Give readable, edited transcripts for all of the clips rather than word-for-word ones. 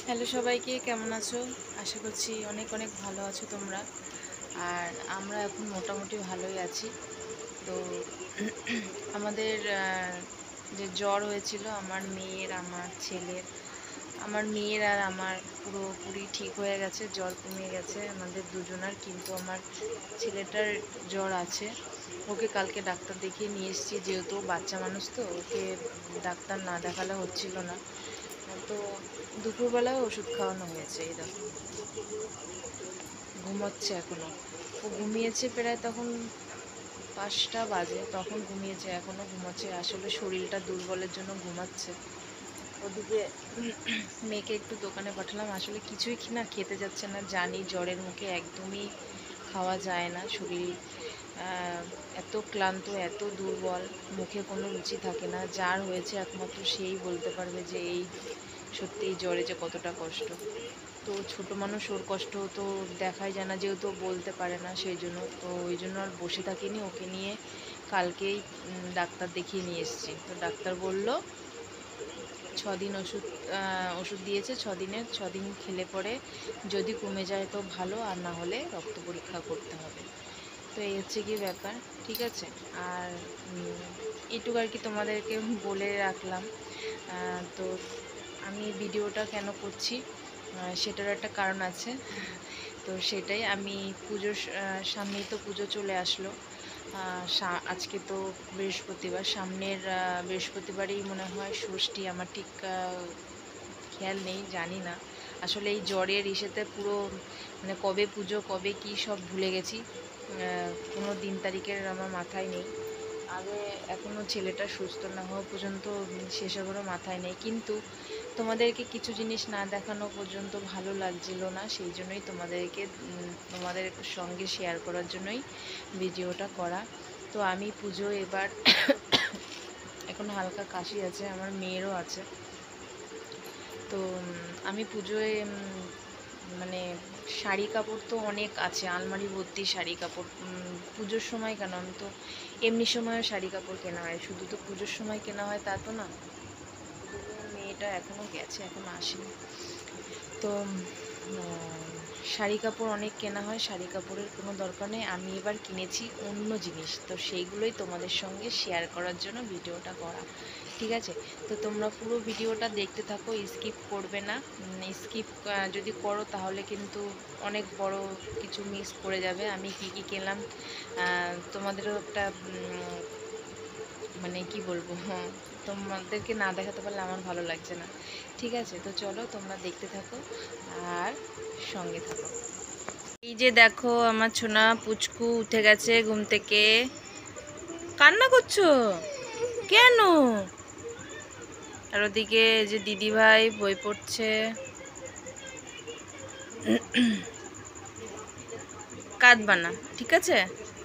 Hello সবাইকে, কেমন আছো? আশা করছি অনেক অনেক ভালো আছো তোমরা। আর আমরা এখন মোটামুটি ভালোই আছি। তো আমাদের যে জ্বর হয়েছিল আমার মেয়ের, আমার ছেলের, আমার মেয়ের আর আমার পুরোপুরি ঠিক হয়ে গেছে, জ্বর কমে গেছে আমাদের দুজনার। কিন্তু আমার ছেলেটার জ্বর আছে। ওকে কালকে ডাক্তার দেখিয়ে নিয়ে এসেছি, যেহেতু বাচ্চা মানুষ তো ওকে ডাক্তার না দেখালে হচ্ছিল না। তো দুপুরবেলায় ওষুধ খাওয়ানো হয়েছে। এই দেখো ঘুমোচ্ছে এখনো। ও ঘুমিয়েছে প্রায় তখন 5টা বাজে, তখন ঘুমিয়েছে, এখনো ঘুমাচ্ছে। আসলে শরীরটা দুর্বলের জন্য ঘুমাচ্ছে। ওদিকে মেয়েকে একটু দোকানে পাঠালাম। আসলে কিছুই না খেতে যাচ্ছে না, জানি জ্বরের মুখে একদমই খাওয়া যায় না। শরীর এত ক্লান্ত, এত দুর্বল, মুখে কোনো রুচি থাকে না। যার হয়েছে একমাত্র সেই বলতে পারবে যে এই সত্যি এই জ্বরে যে কতটা কষ্ট। তো ছোট মানুষ, ওর কষ্ট তো দেখাই যায় না, যেহেতু বলতে পারে না, সেই জন্য তো ওই জন্য আর বসে থাকিনি। ওকে নিয়ে কালকেই ডাক্তার দেখিয়ে নিয়ে এসেছি। তো ডাক্তার বলল 6 দিন ওষুধ দিয়েছে। 6 দিন খেলে পরে যদি কমে যায় তো ভালো, আর না হলে রক্ত পরীক্ষা করতে হবে। তো এই হচ্ছে কি ব্যাপার, ঠিক আছে। আর এইটুকু আর কি তোমাদেরকে বলে রাখলাম। তো আমি ভিডিওটা কেন করছি সেটার একটা কারণ আছে। তো সেটাই, আমি পুজোর সামনেই তো পুজো চলে আসলো। আজকে তো বৃহস্পতিবার, সামনের বৃহস্পতিবারই মনে হয় ষষ্ঠী। আমার ঠিক খেয়াল নেই, জানি না। আসলে এই জ্বরের ইসেতে পুরো মানে কবে পুজো কবে কি সব ভুলে গেছি। কোনো দিন তারিখের আমার মাথায় নেই। আগে এখনও ছেলেটা সুস্থ না হওয়া পর্যন্ত সেসবেরও মাথায় নেই। কিন্তু তোমাদেরকে কিছু জিনিস না দেখানো পর্যন্ত ভালো লাগছিল না, সেই জন্যই তোমাদের সঙ্গে শেয়ার করার জন্যই ভিডিওটা করা। তো আমি পুজো এবার এখন হালকা কাশি আছে, আমার মেয়েরও আছে। তো আমি পুজোয় মানে শাড়ি কাপড় তো অনেক আছে, আলমারি ভর্তি শাড়ি কাপড়। পুজোর সময় কেন, আমি তো এমনি সময়ও শাড়ি কাপড় কেনা হয়, শুধু তো পুজোর সময় কেনা হয় তা তো না। মেয়েটা এখনও গেছে, এখনও আসেনি। তো শাড়ি কাপড় অনেক কেনা হয়, শাড়ি কাপড়ের কোনো দরকার নেই। আমি এবার কিনেছি অন্য জিনিস, তো সেইগুলোই তোমাদের সঙ্গে শেয়ার করার জন্য ভিডিওটা করা, ঠিক আছে। তো তোমরা পুরো ভিডিওটা দেখতে থাকো, স্কিপ করবে না। স্কিপ যদি করো তাহলে কিন্তু অনেক বড় কিছু মিস করে যাবে। আমি কি কি কিনলাম তোমাদেরও একটা মানে কি বলবো, তোমাদেরকে না দেখাতে পারলে আমার ভালো লাগছে না, ঠিক আছে। তো চলো তোমরা দেখতে থাকো আর সঙ্গে থাকো। এই যে দেখো আমার ছোনা পুচকু উঠে গেছে ঘুম থেকে। কান্না করছো কেন? আর ওদিকে যে দিদি ভাই বই পড়ছে। কাঁদবা না, ঠিক আছে।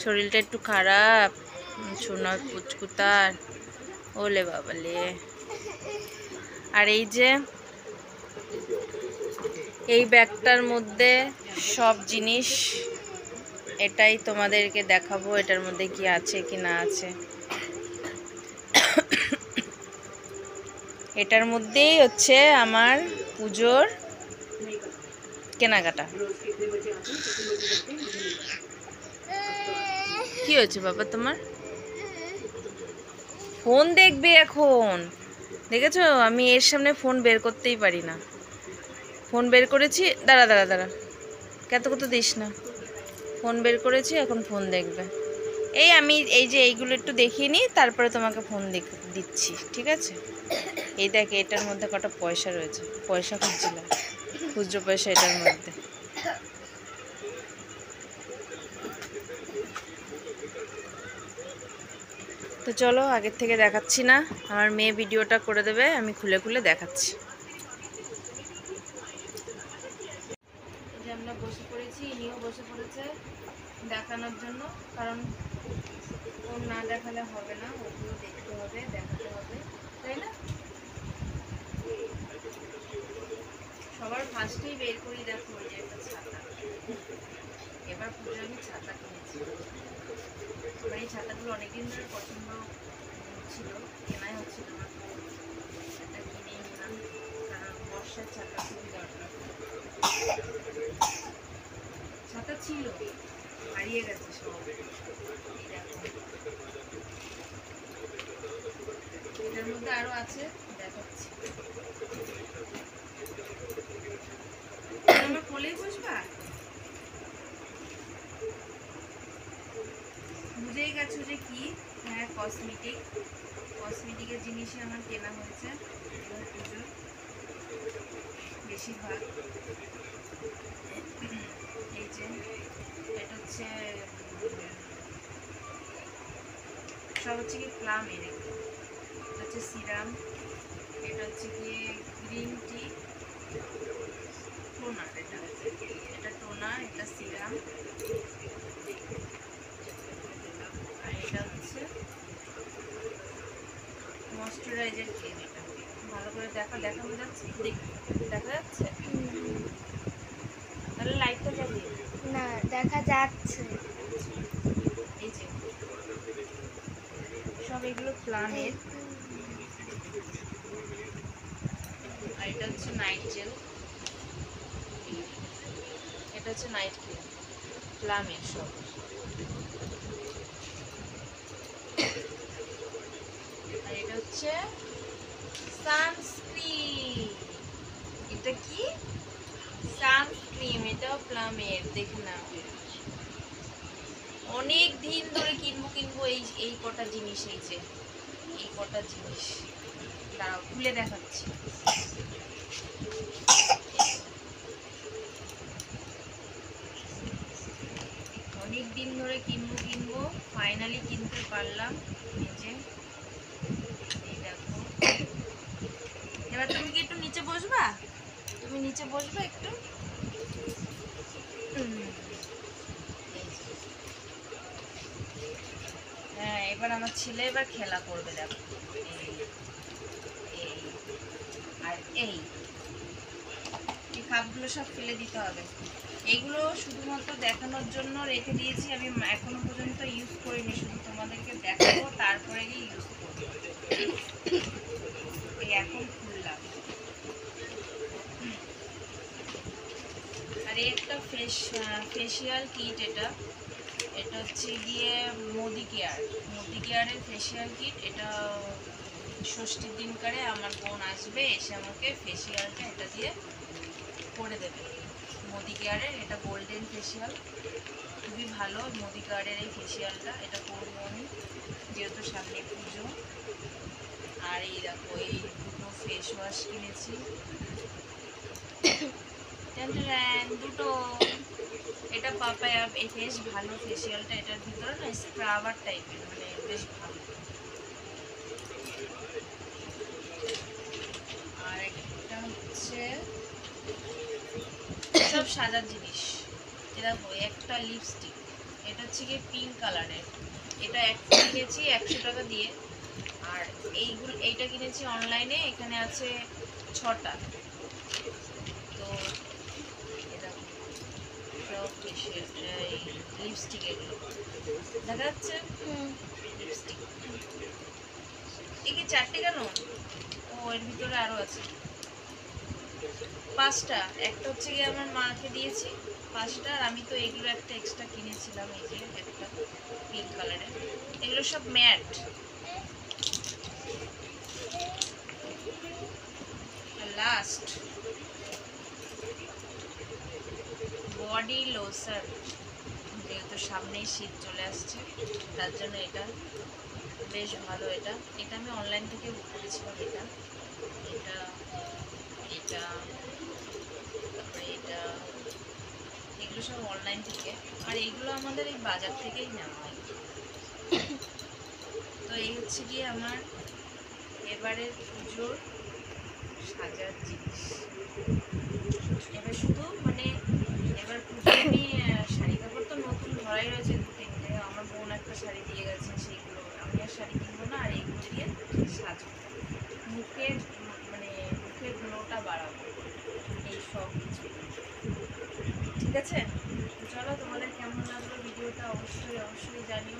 শরীরটা একটু খারাপ ছোনা পুচকু তার। ওলে বাবালে। আর এই যে এই ব্যাগটার মধ্যে সব জিনিস, এটাই তোমাদেরকে দেখাবো এটার মধ্যে কি আছে কি না আছে। এটার মধ্যেই হচ্ছে আমার পুজোর কেনাকাটা। কি হয়েছে বাবা তোমার? ফোন দেখবে এখন? দেখেছো আমি এর সামনে ফোন বের করতেই পারি না। ফোন বের করেছি, দাঁড়া দাঁড়া দাঁড়া, কত দিস না। ফোন বের করেছি, এখন ফোন দেখবে। আমি এই যে এইগুলো একটু দেখিয়ে নিই, তারপরে তোমাকে ফোন দিচ্ছি, ঠিক আছে। এই দেখ এটার মধ্যে কটা পয়সা রয়েছে, পয়সা খুঁজছিলাম, খুচরো পয়সা এটার মধ্যে। তো চলো, আগের থেকে দেখাচ্ছি না, আমার মেয়ে ভিডিওটা করে দেবে, আমি খুলে খুলে দেখাচ্ছি। যে আমরা বসে পড়েছি, ইনিও বসে পড়েছে দেখানোর জন্য, কারণ ওর না দেখালে হবে না, ওগুলো দেখতে হবে, দেখাতে হবে, তাই না। সবার ফার্স্টেই বের করি দেখো ওই যে একটা ছাতা। এবার পুজো আমি ছাতা কিনেছি। আমার এই ছাতাগুলো অনেকদিন ধরে পছন্দ ছিল, কেনাই হচ্ছিল না, তো এটা কিনেই নিলাম। কারণ বর্ষার ছাতা খুবই দরকার। ছাতা ছিল, হারিয়ে গেছে সব। এটার মধ্যে আরো আছে, দেখাচ্ছি। আমার কোলেই বসবা? বুঝেই গেছো যে কি? হ্যাঁ, কসমেটিকের জিনিসই আমার কেনা হয়েছে পুজোর বেশিরভাগ। এই যে এটা হচ্ছে সব হচ্ছে কি প্লামের, এটা হচ্ছে সিরাম, এটা হচ্ছে কি গ্রিন টি টোনার, এটা টোনার, এটা সিরাম, আর এটা হচ্ছে ময়শ্চারাইজার ক্রিম। এটা ভালো করে দেখানো যাচ্ছে? দেখা যাচ্ছে? তাহলে লাইটটা জ্বালিয়ে না, দেখা যাচ্ছে। এই যে সব এগুলো প্লামের। আর এটা হচ্ছে নাইট জেল, এটা হচ্ছে নাইট ক্রিম, প্লামের সব। আর এটা হচ্ছে সানস্ক্রিন। এটা কি? সানস্ক্রিন, এটাও প্লামের। দেখে না, অনেক দিন ধরে কিনবো এই কটা জিনিস। এই যে এই কটা জিনিস দাঁড়াও খুলে দেখাচ্ছি। অনেক দিন ধরে কিনবো, ফাইনালি কিনতে পারলাম। এই যে এই দেখো। এবার তুমি কি একটু নিচে বসবা? তুমি নিচে বসবে একটু? হ্যাঁ, এবার আমার ছেলে এবার খেলা করবে। দেখো এই আর এই কাপগুলো সব ফেলে দিতে হবে। এগুলো শুধুমাত্র দেখানোর জন্য রেখে দিয়েছি, আমি এখনো পর্যন্ত ইউজ করিনি, শুধু তোমাদেরকে দেখাবো, তারপরে গিয়ে ইউজ করবো। এই এখন খুললাম। আর একটা ফেসিয়াল কিট, এটা হচ্ছে গিয়ে মোদি কেয়ারের ফেসিয়াল কিট। এটা ষষ্ঠীর দিনকারে আমার বোন আসবে, এসে আমাকে ফেসিয়ালটা এটা দিয়ে করে দেবে। মোদি কেয়ারের এটা গোল্ডেন ফেসিয়াল, খুবই ভালো মোদি কেয়ারের এই ফেসিয়ালটা। এটা করবো আমি, যেহেতু সামনে পুজো। আর এই দেখো এই দুটো ফেস ওয়াশ কিনেছি, দুটো। এটা পাপায়া, বেশ ভালো ফেসিয়ালটা। এটার ভিতরে না স্ক্রাবার টাইপের, মানে বেশ ভালো। আর একটা হচ্ছে সব সাজার জিনিস। এটা একটা লিপস্টিক, এটা হচ্ছে গিয়ে পিঙ্ক কালারের। এটা একটা কিনেছি 100 টাকা দিয়ে। আর এইটা কিনেছি অনলাইনে, এখানে আছে 6টা। তো লিপস্টিক, এগুলো দেখা যাচ্ছে লিপস্টিক। এই কি 4টে কেন? ও এর ভিতরে আরো আছে 5টা। একটা হচ্ছে গিয়ে আমার মাকে দিয়েছি 5টা, আর আমি তো এগুলো একটা এক্সট্রা কিনেছিলাম। এই যে একটা পিঙ্ক কালারের, এগুলো সব ম্যাট। লাস্ট বডি লোশন, যেহেতু সামনেই শীত চলে আসছে, তার জন্য এটা বেশ ভালো। এটা আমি অনলাইন থেকে বুক করেছিলাম। এটা তারপরে এটা, এগুলো সব অনলাইন থেকে। আর এইগুলো আমাদের এই বাজার থেকেই নেওয়া হয়। তো এই হচ্ছে গিয়ে আমার এবারের পুজোর সাজার জিনিস। এবার শুধু মানে এবার পুজো আমি শাড়ি কাপড় তো নতুন ধরাই রয়েছে 2-3টে। আমার বোন একটা শাড়ি দিয়ে গেছে, সেইগুলো আমি আর শাড়ি কিনবো না। আর এইগুলো দিয়ে সাজবো, মুখের গ্লোটা বাড়াবো, এই সব কিছু। ঠিক আছে, চলো, তোমাদের কেমন লাগলো ভিডিওটা অবশ্যই জানিও।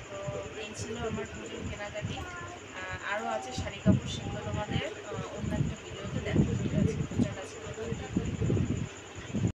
তো এই ছিল আমার পুজোর কেনাকাটি। আরও আছে শাড়ি কাপড়, সেগুলো তোমাদের